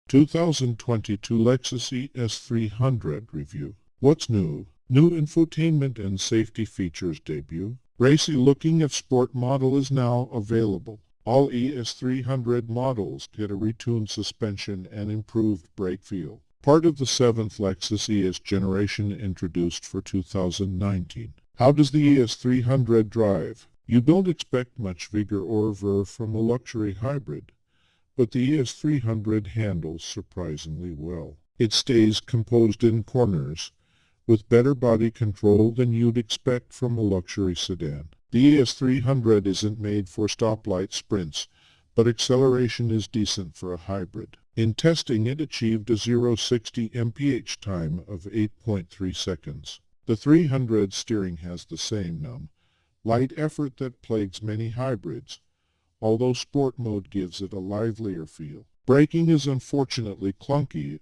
2022 Lexus ES 300 review. What's new? New infotainment and safety features debut. Racy looking F-Sport model is now available. All ES 300 models get a retuned suspension and improved brake feel. Part of the 7th Lexus ES generation introduced for 2019. How does the ES 300 drive? You don't expect much vigor or verve from a luxury hybrid, but the ES 300 handles surprisingly well. It stays composed in corners, with better body control than you'd expect from a luxury sedan. The ES 300 isn't made for stoplight sprints, but acceleration is decent for a hybrid. In testing, it achieved a 0-60 mph time of 8.3 seconds. The 300 steering has the same numb, light effort that plagues many hybrids, although sport mode gives it a livelier feel. Braking is unfortunately clunky,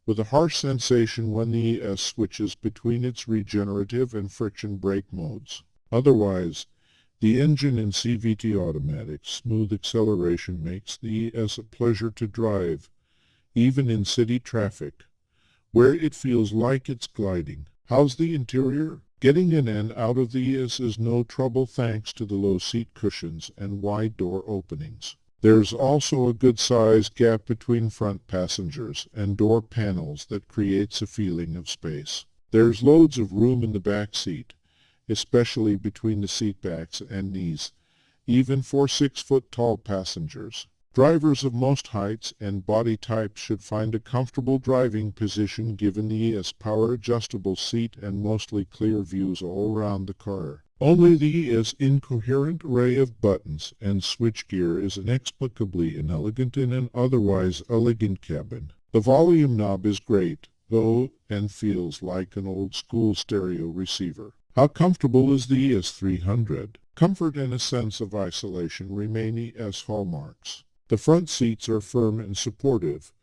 with a harsh sensation when the ES switches between its regenerative and friction brake modes. Otherwise, the engine and CVT automatic smooth acceleration makes the ES a pleasure to drive, even in city traffic, where it feels like it's gliding. How's the interior? Getting in and out of the ES is no trouble thanks to the low seat cushions and wide door openings. There's also a good size gap between front passengers and door panels that creates a feeling of space. There's loads of room in the back seat, especially between the seat backs and knees, even for 6-foot-tall passengers. Drivers of most heights and body types should find a comfortable driving position given the ES power-adjustable seat and mostly clear views all around the car. Only the ES incoherent array of buttons and switchgear is inexplicably inelegant in an otherwise elegant cabin. The volume knob is great, though, and feels like an old-school stereo receiver. How comfortable is the ES 300? Comfort and a sense of isolation remain ES hallmarks. The front seats are firm and supportive,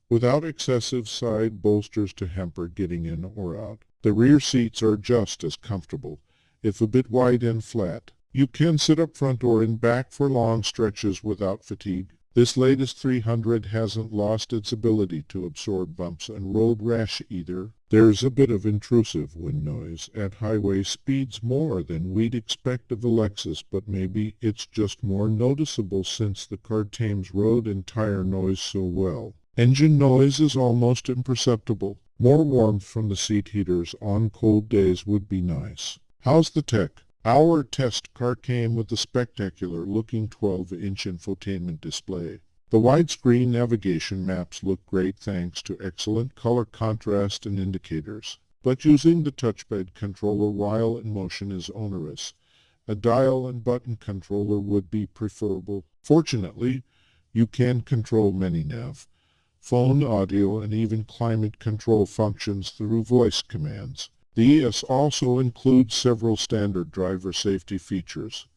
without excessive side bolsters to hamper getting in or out. The rear seats are just as comfortable, if a bit wide and flat. You can sit up front or in back for long stretches without fatigue. This latest 300 hasn't lost its ability to absorb bumps and road rash either. There's a bit of intrusive wind noise at highway speeds, more than we'd expect of a Lexus, but maybe it's just more noticeable since the car tames road and tire noise so well. Engine noise is almost imperceptible. More warmth from the seat heaters on cold days would be nice. How's the tech? Our test car came with a spectacular-looking 12-inch infotainment display. The widescreen navigation maps look great thanks to excellent color contrast and indicators. But using the touchpad controller while in motion is onerous. A dial and button controller would be preferable. Fortunately, you can control many nav, phone, audio, and even climate control functions through voice commands. The ES also includes several standard driver safety features,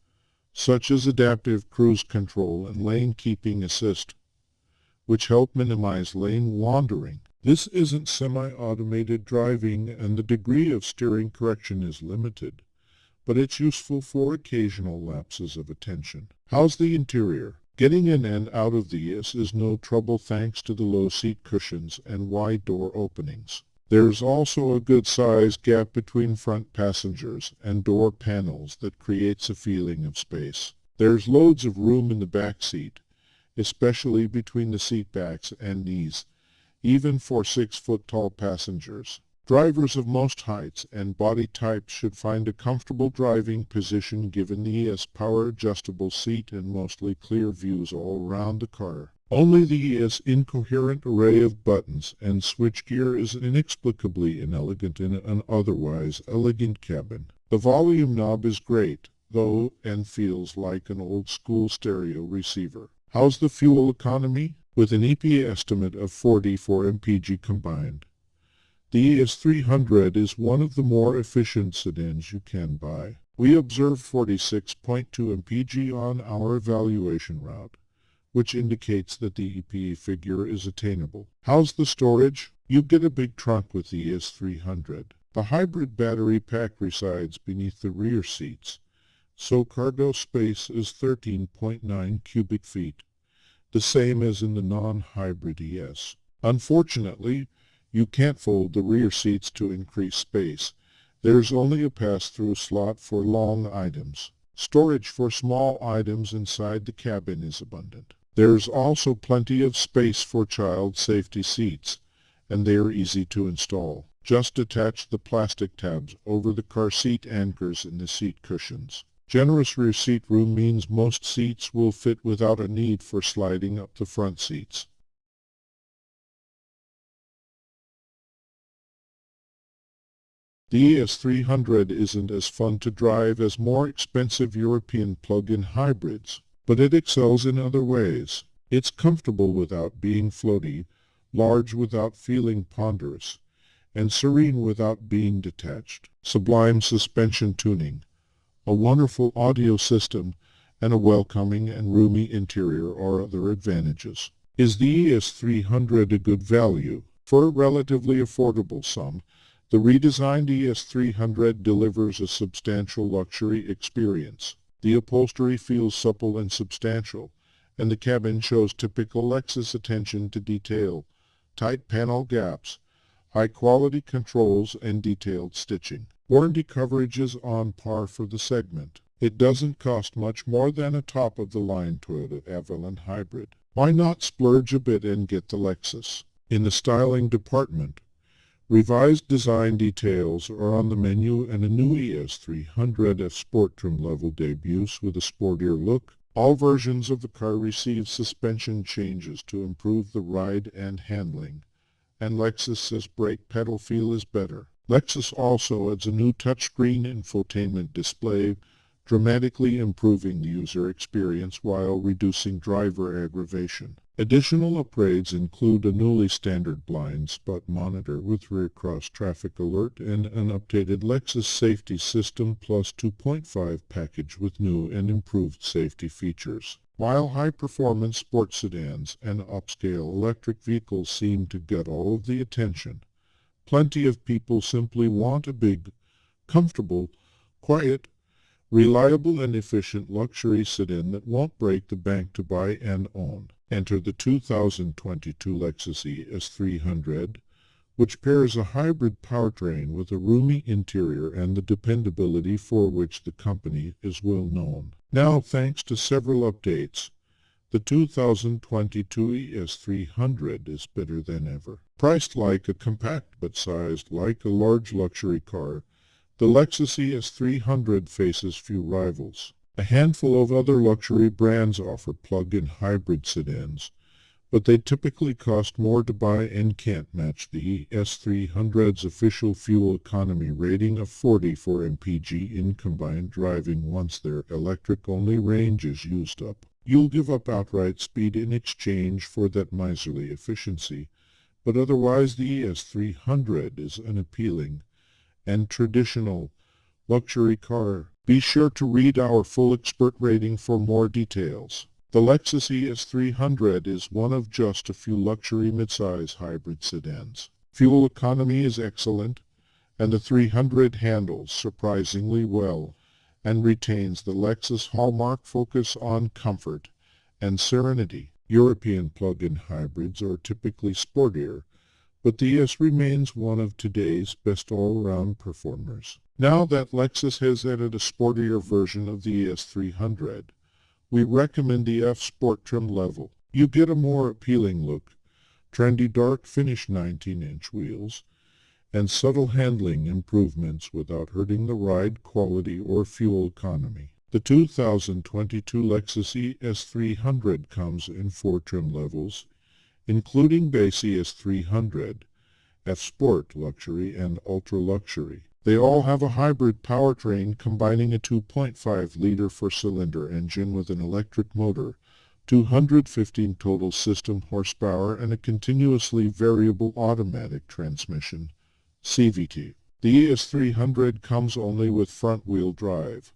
such as adaptive cruise control and lane keeping assist, which help minimize lane wandering. This isn't semi-automated driving and the degree of steering correction is limited, but it's useful for occasional lapses of attention. How's the interior? Getting in and out of the ES is no trouble thanks to the low seat cushions and wide door openings. There's also a good size gap between front passengers and door panels that creates a feeling of space. There's loads of room in the back seat, especially between the seat backs and knees, even for 6-foot-tall passengers. Drivers of most heights and body types should find a comfortable driving position given the ES power-adjustable seat and mostly clear views all around the car. Only the ES incoherent array of buttons and switchgear is inexplicably inelegant in an otherwise elegant cabin. The volume knob is great, though, and feels like an old-school stereo receiver. How's the fuel economy? With an EPA estimate of 44 mpg combined, the ES 300 is one of the more efficient sedans you can buy. We observed 46.2 mpg on our evaluation route, which indicates that the EPA figure is attainable. How's the storage? You get a big trunk with the ES 300. The hybrid battery pack resides beneath the rear seats, so cargo space is 13.9 cubic feet, the same as in the non-hybrid ES. Unfortunately, you can't fold the rear seats to increase space. There's only a pass-through slot for long items. Storage for small items inside the cabin is abundant. There's also plenty of space for child safety seats, and they are easy to install. Just attach the plastic tabs over the car seat anchors in the seat cushions. Generous rear seat room means most seats will fit without a need for sliding up the front seats. The ES300 isn't as fun to drive as more expensive European plug-in hybrids, but it excels in other ways. It's comfortable without being floaty, large without feeling ponderous, and serene without being detached. Sublime suspension tuning, a wonderful audio system, and a welcoming and roomy interior are other advantages. Is the ES300 a good value? For a relatively affordable sum, the redesigned ES300 delivers a substantial luxury experience. The upholstery feels supple and substantial, and the cabin shows typical Lexus attention to detail, tight panel gaps, high-quality controls, and detailed stitching. Warranty coverage is on par for the segment. It doesn't cost much more than a top-of-the-line Toyota Avalon hybrid. Why not splurge a bit and get the Lexus? In the styling department, revised design details are on the menu, and a new ES300F Sport trim level debuts with a sportier look. All versions of the car receive suspension changes to improve the ride and handling, and Lexus says brake pedal feel is better. Lexus also adds a new touchscreen infotainment display, dramatically improving the user experience while reducing driver aggravation. Additional upgrades include a newly standard blind spot monitor with rear cross-traffic alert and an updated Lexus safety system plus 2.5 package with new and improved safety features. While high-performance sports sedans and upscale electric vehicles seem to get all of the attention, plenty of people simply want a big, comfortable, quiet, reliable and efficient luxury sedan that won't break the bank to buy and own. Enter the 2022 Lexus ES300, which pairs a hybrid powertrain with a roomy interior and the dependability for which the company is well known. Now, thanks to several updates, the 2022 ES300 is better than ever. Priced like a compact but sized like a large luxury car, the Lexus ES300 faces few rivals. A handful of other luxury brands offer plug-in hybrid sedans, but they typically cost more to buy and can't match the ES300's official fuel economy rating of 44 mpg in combined driving once their electric-only range is used up. You'll give up outright speed in exchange for that miserly efficiency, but otherwise the ES300 is an appealing and traditional luxury car. Be sure to read our full expert rating for more details. The Lexus ES300 is one of just a few luxury midsize hybrid sedans. Fuel economy is excellent, and the 300 handles surprisingly well and retains the Lexus hallmark focus on comfort and serenity. European plug-in hybrids are typically sportier, but the ES remains one of today's best all-around performers. Now that Lexus has added a sportier version of the ES300, we recommend the F Sport trim level. You get a more appealing look, trendy dark finish 19-inch wheels, and subtle handling improvements without hurting the ride quality or fuel economy. The 2022 Lexus ES300 comes in 4 trim levels, including base ES300, F Sport Luxury, and Ultra Luxury. They all have a hybrid powertrain combining a 2.5-liter four-cylinder engine with an electric motor, 215 total system horsepower, and a continuously variable automatic transmission, CVT. The ES300 comes only with front-wheel drive,